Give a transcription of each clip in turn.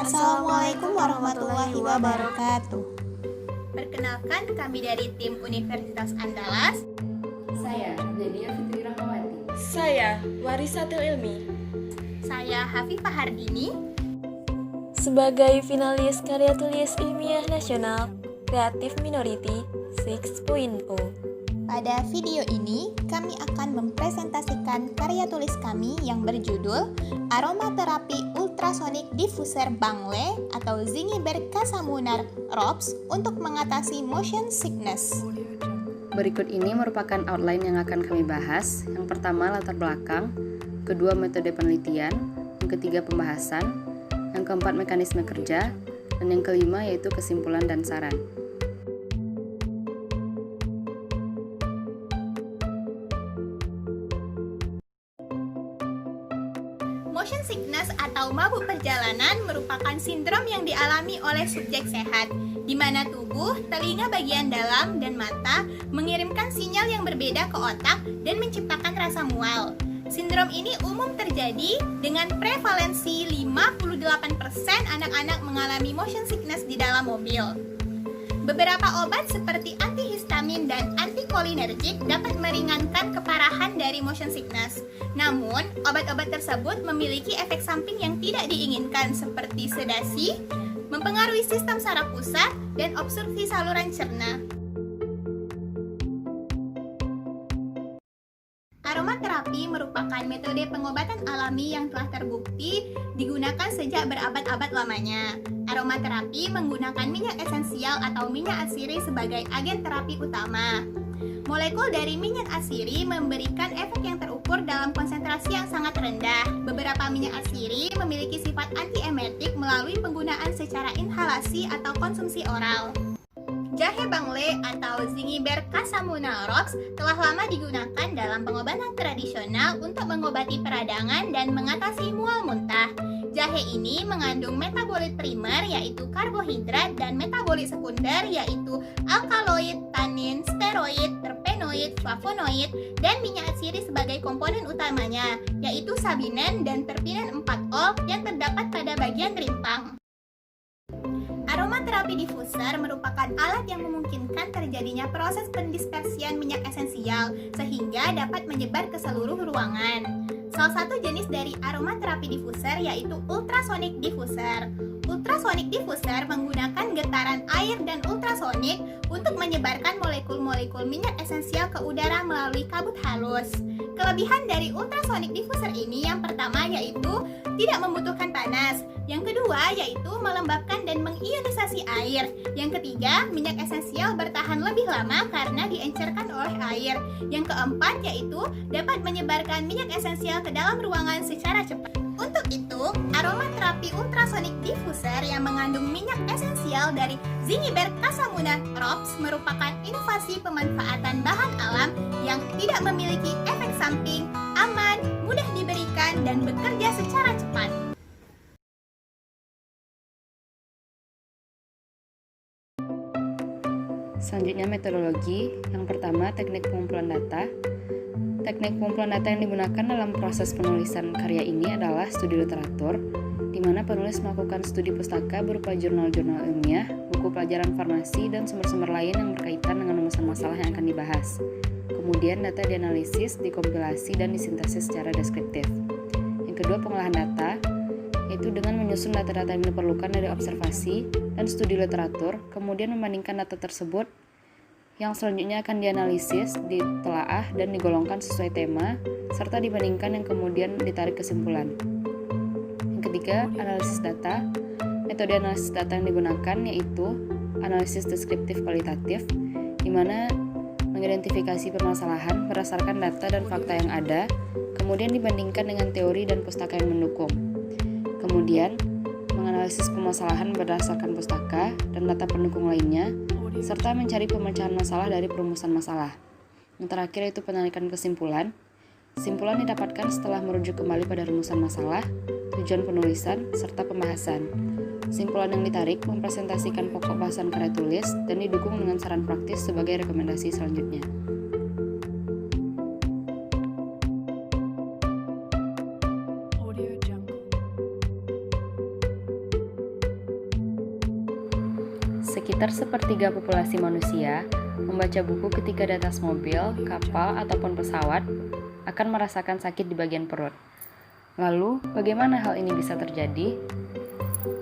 Assalamualaikum warahmatullahi wabarakatuh. Perkenalkan, kami dari tim Universitas Andalas. Saya, Nadia Fitri Rahmawati. Saya, Warisatil Ilmi. Saya Hafifah Hardini. Sebagai finalis karya tulis ilmiah nasional Creative Minority 6.0. Pada video ini, kami akan mempresentasikan karya tulis kami yang berjudul Aromaterapi Ultrasonic Diffuser Bangle atau Zingiber Casamunar ROPS untuk mengatasi motion sickness. Berikut ini merupakan outline yang akan kami bahas. Yang pertama, latar belakang. Kedua, metode penelitian. Yang ketiga, pembahasan. Yang keempat, mekanisme kerja. Dan yang kelima, yaitu kesimpulan dan saran. Motion sickness atau mabuk perjalanan merupakan sindrom yang dialami oleh subjek sehat, di mana tubuh, telinga bagian dalam, dan mata mengirimkan sinyal yang berbeda ke otak dan menciptakan rasa mual. Sindrom ini umum terjadi dengan prevalensi 58% anak-anak mengalami motion sickness di dalam mobil. Beberapa obat seperti antihistamin dan antikolinergik dapat meringankan keparahan dari motion sickness. Namun, obat-obat tersebut memiliki efek samping yang tidak diinginkan seperti sedasi, mempengaruhi sistem saraf pusat, dan obstruksi saluran cerna. Aromaterapi merupakan metode pengobatan alami yang telah terbukti digunakan sejak berabad-abad lamanya. Aromaterapi menggunakan minyak esensial atau minyak atsiri sebagai agen terapi utama. Molekul dari minyak atsiri memberikan efek yang terukur dalam konsentrasi yang sangat rendah. Beberapa minyak atsiri memiliki sifat antiemetik melalui penggunaan secara inhalasi atau konsumsi oral. Jahe bangle atau Zingiber Casamunar ROPS telah lama digunakan dalam pengobatan tradisional untuk mengobati peradangan dan mengatasi mual muntah. Jahe ini mengandung metabolit primer yaitu karbohidrat dan metabolit sekunder yaitu alkaloid, tanin, steroid, terpenoid, flavonoid, dan minyak atsiri sebagai komponen utamanya yaitu sabinen dan terpinen 4-ol yang terdapat pada bagian rimpang. Aromaterapi diffuser merupakan alat yang memungkinkan terjadinya proses pendispersian minyak esensial sehingga dapat menyebar ke seluruh ruangan. Salah satu jenis dari aromaterapi diffuser yaitu ultrasonic diffuser. Ultrasonic diffuser menggunakan getaran air dan ultrasonik untuk menyebarkan molekul-molekul minyak esensial ke udara melalui kabut halus. Kelebihan dari ultrasonic diffuser ini yang pertama yaitu tidak membutuhkan panas. Yang kedua yaitu melembabkan dan mengionisasi air. Yang ketiga, minyak esensial bertahan lebih lama karena diencerkan oleh air. Yang keempat yaitu dapat menyebarkan minyak esensial ke dalam ruangan secara cepat. Untuk itu, aromaterapi ultrasonic diffuser yang mengandung minyak esensial dari Zingiber Casamunar ROPS merupakan inovasi pemanfaatan bahan alam yang tidak memiliki efek samping, aman, mudah diberikan, dan bekerja secara cepat. Selanjutnya, metodologi. Yang pertama, teknik pengumpulan data. Teknik pengumpulan data yang digunakan dalam proses penulisan karya ini adalah studi literatur, di mana penulis melakukan studi pustaka berupa jurnal-jurnal ilmiah, buku pelajaran farmasi, dan sumber-sumber lain yang berkaitan dengan rumusan masalah yang akan dibahas. Kemudian data dianalisis, dikompilasi, dan disintesis secara deskriptif. Yang kedua, pengolahan data, yaitu dengan menyusun data-data yang diperlukan dari observasi dan studi literatur, kemudian membandingkan data tersebut yang selanjutnya akan dianalisis, ditelaah, dan digolongkan sesuai tema, serta dibandingkan yang kemudian ditarik kesimpulan. Yang ketiga, analisis data. Metode analisis data yang digunakan yaitu analisis deskriptif kualitatif, di mana mengidentifikasi permasalahan berdasarkan data dan fakta yang ada, kemudian dibandingkan dengan teori dan pustaka yang mendukung. Kemudian, menganalisis permasalahan berdasarkan pustaka dan data pendukung lainnya, serta mencari pemecahan masalah dari perumusan masalah. Yang terakhir yaitu penarikan kesimpulan. Kesimpulan didapatkan setelah merujuk kembali pada rumusan masalah, tujuan penulisan, serta pembahasan. Kesimpulan yang ditarik mempresentasikan pokok bahasan karya tulis dan didukung dengan saran praktis sebagai rekomendasi selanjutnya. sekitar sepertiga populasi manusia membaca buku ketika di atas mobil, kapal, ataupun pesawat akan merasakan sakit di bagian perut. Lalu, bagaimana hal ini bisa terjadi?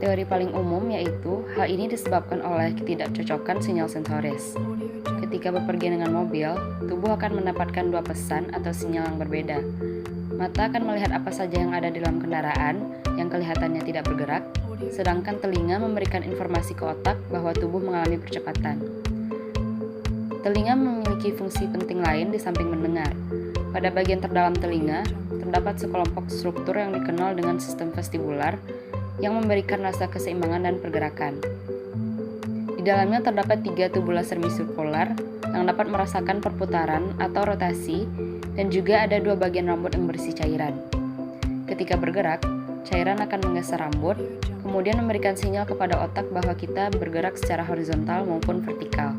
Teori paling umum yaitu hal ini disebabkan oleh ketidakcocokan sinyal sensoris. Ketika bepergian dengan mobil, tubuh akan mendapatkan dua pesan atau sinyal yang berbeda. Mata akan melihat apa saja yang ada di dalam kendaraan yang kelihatannya tidak bergerak, sedangkan telinga memberikan informasi ke otak bahwa tubuh mengalami percepatan. Telinga memiliki fungsi penting lain di samping mendengar. Pada bagian terdalam telinga, terdapat sekelompok struktur yang dikenal dengan sistem vestibular yang memberikan rasa keseimbangan dan pergerakan. Di dalamnya terdapat 3 tubula semisirkular yang dapat merasakan perputaran atau rotasi, dan juga ada 2 bagian rambut yang berisi cairan. Ketika bergerak, cairan akan menggeser rambut, kemudian memberikan sinyal kepada otak bahwa kita bergerak secara horizontal maupun vertikal.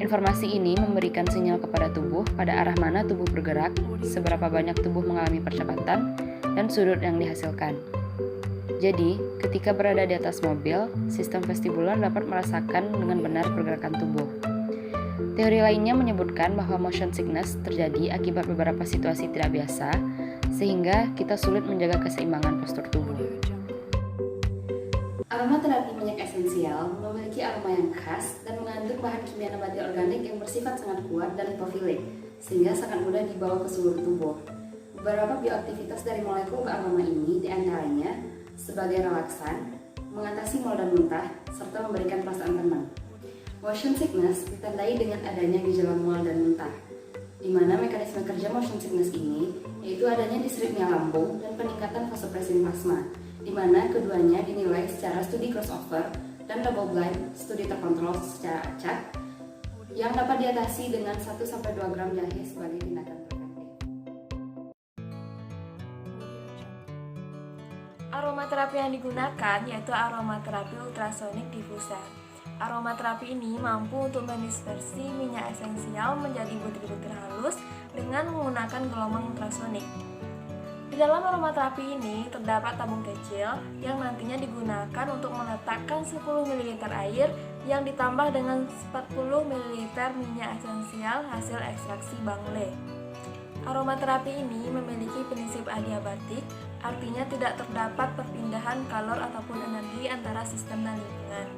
Informasi ini memberikan sinyal kepada tubuh pada arah mana tubuh bergerak, seberapa banyak tubuh mengalami percepatan, dan sudut yang dihasilkan. Jadi, ketika berada di atas mobil, sistem vestibular dapat merasakan dengan benar pergerakan tubuh. Teori lainnya menyebutkan bahwa motion sickness terjadi akibat beberapa situasi tidak biasa, sehingga kita sulit menjaga keseimbangan postur tubuh. Aromaterapi minyak esensial memiliki aroma yang khas dan mengandung bahan kimia nabati organik yang bersifat sangat kuat dan lipofilik, sehingga sangat mudah dibawa ke seluruh tubuh. Beberapa bioaktivitas dari molekul aroma ini diantaranya sebagai relaksan, mengatasi mual dan muntah, serta memberikan perasaan tenang. Motion sickness ditandai dengan adanya gejala mual dan muntah, di mana mekanisme kerja motion sickness ini yaitu adanya disripnia lambung dan peningkatan vasopresin plasma, di mana keduanya dinilai secara studi crossover dan double blind studi terkontrol secara acak yang dapat diatasi dengan 1-2 gram jahe sebagai tindakan preventif. Aromaterapi yang digunakan yaitu aromaterapi ultrasonik diffuser. Aromaterapi ini mampu untuk mendispersi minyak esensial menjadi butir-butir halus dengan menggunakan gelombang ultrasonik. Di dalam aromaterapi ini terdapat tabung kecil yang nantinya digunakan untuk meletakkan 10 ml air yang ditambah dengan 40 ml minyak esensial hasil ekstraksi bangle. Aromaterapi ini memiliki prinsip adiabatik, artinya tidak terdapat perpindahan kalor ataupun energi antara sistem dan lingkungan.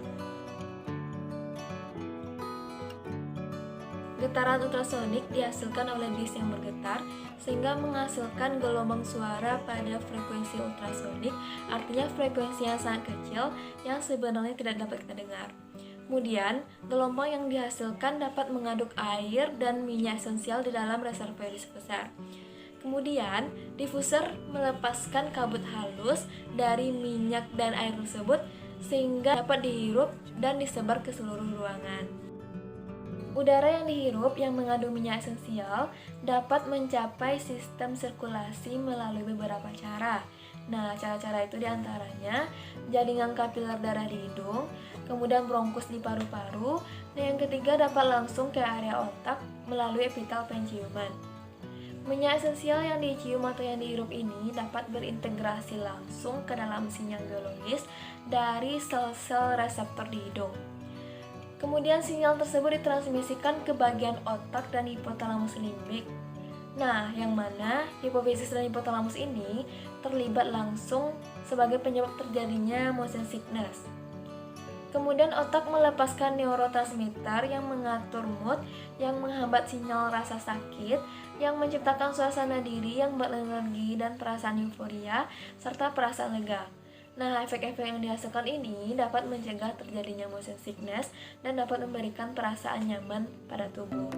Getaran ultrasonik dihasilkan oleh disk yang bergetar sehingga menghasilkan gelombang suara pada frekuensi ultrasonik, artinya frekuensi yang sangat kecil yang sebenarnya tidak dapat kita dengar. Kemudian, gelombang yang dihasilkan dapat mengaduk air dan minyak esensial di dalam reservoir besar. Kemudian, diffuser melepaskan kabut halus dari minyak dan air tersebut sehingga dapat dihirup dan disebar ke seluruh ruangan. Udara yang dihirup yang mengandung minyak esensial dapat mencapai sistem sirkulasi melalui beberapa cara. Nah, cara-cara itu diantaranya jaringan kapiler darah di hidung, kemudian bronkus di paru-paru, dan yang ketiga dapat langsung ke area otak melalui epitel penciuman. Minyak esensial yang dicium atau yang dihirup ini dapat berintegrasi langsung ke dalam sinyal biologis dari sel-sel reseptor di hidung. Kemudian sinyal tersebut ditransmisikan ke bagian otak dan hipotalamus limbik. Nah, yang mana hipofisis dan hipotalamus ini terlibat langsung sebagai penyebab terjadinya motion sickness. Kemudian otak melepaskan neurotransmitter yang mengatur mood, yang menghambat sinyal rasa sakit, yang menciptakan suasana diri yang berenergi dan perasaan euforia, serta perasaan lega. Nah, efek-efek yang dihasilkan ini dapat mencegah terjadinya motion sickness dan dapat memberikan perasaan nyaman pada tubuh.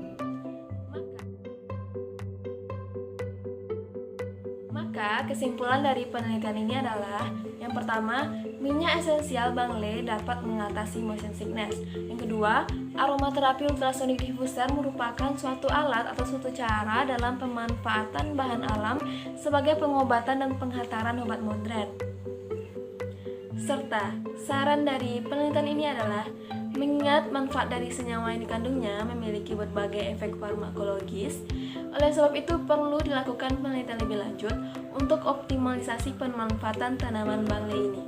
Maka, kesimpulan dari penelitian ini adalah yang pertama, minyak esensial bangle dapat mengatasi motion sickness. Yang kedua, aromaterapi ultrasonik diffuser merupakan suatu alat atau suatu cara dalam pemanfaatan bahan alam sebagai pengobatan dan penghantaran obat modern. Serta, saran dari penelitian ini adalah mengingat manfaat dari senyawa yang dikandungnya memiliki berbagai efek farmakologis. Oleh sebab itu perlu dilakukan penelitian lebih lanjut untuk optimalisasi pemanfaatan tanaman bangle ini.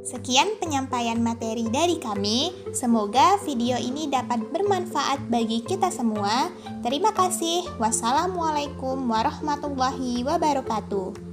Sekian penyampaian materi dari kami. Semoga video ini dapat bermanfaat bagi kita semua. Terima kasih. Wassalamualaikum warahmatullahi wabarakatuh.